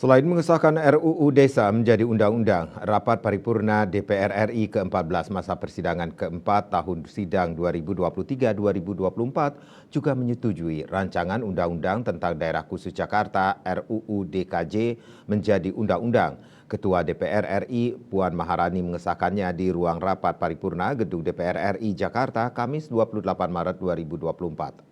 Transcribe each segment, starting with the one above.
Selain mengesahkan RUU Desa menjadi undang-undang, rapat paripurna DPR RI ke-14 masa persidangan keempat tahun sidang 2023-2024 juga menyetujui rancangan undang-undang tentang Daerah Khusus Jakarta RUU DKJ menjadi undang-undang. Ketua DPR RI Puan Maharani mengesahkannya di ruang rapat paripurna Gedung DPR RI Jakarta Kamis 28 Maret 2024.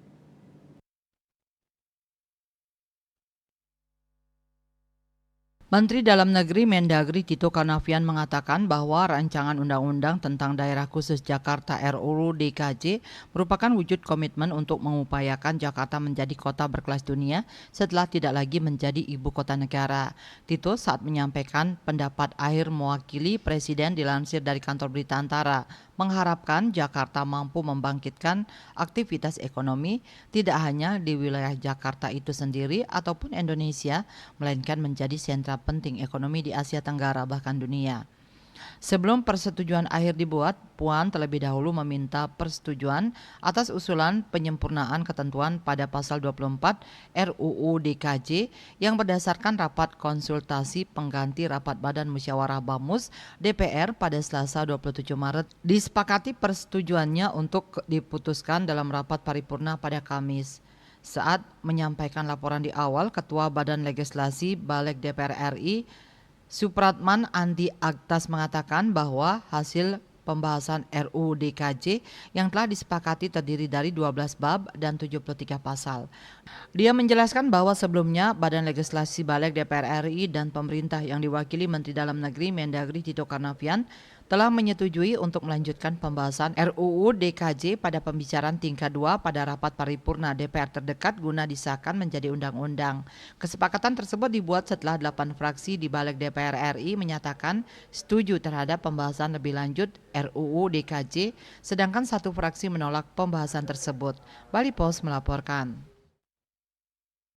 Menteri Dalam Negeri Mendagri Tito Karnavian mengatakan bahwa rancangan undang-undang tentang Daerah Khusus Jakarta RUU DKJ merupakan wujud komitmen untuk mengupayakan Jakarta menjadi kota berkelas dunia setelah tidak lagi menjadi ibu kota negara. Tito saat menyampaikan pendapat akhir mewakili Presiden dilansir dari kantor berita Antara, mengharapkan Jakarta mampu membangkitkan aktivitas ekonomi tidak hanya di wilayah Jakarta itu sendiri ataupun Indonesia, melainkan menjadi sentra penting ekonomi di Asia Tenggara bahkan dunia. Sebelum persetujuan akhir dibuat, Puan terlebih dahulu meminta persetujuan atas usulan penyempurnaan ketentuan pada pasal 24 RUU DKJ yang berdasarkan rapat konsultasi pengganti rapat Badan Musyawarah Bamus DPR pada Selasa 27 Maret. Disepakati persetujuannya untuk diputuskan dalam rapat paripurna pada Kamis. Saat menyampaikan laporan di awal, Ketua Badan Legislasi Balik DPR RI Supratman Andi Aktas mengatakan bahwa hasil pembahasan RUU DKJ yang telah disepakati terdiri dari 12 bab dan 73 pasal. Dia menjelaskan bahwa sebelumnya Badan Legislasi Balik DPR RI dan pemerintah yang diwakili Menteri Dalam Negeri Mendagri Tito Karnavian telah menyetujui untuk melanjutkan pembahasan RUU DKJ pada pembicaraan tingkat 2 pada rapat paripurna DPR terdekat guna disahkan menjadi undang-undang. Kesepakatan tersebut dibuat setelah 8 fraksi di balik DPR RI menyatakan setuju terhadap pembahasan lebih lanjut RUU DKJ, sedangkan satu fraksi menolak pembahasan tersebut. Bali Post melaporkan.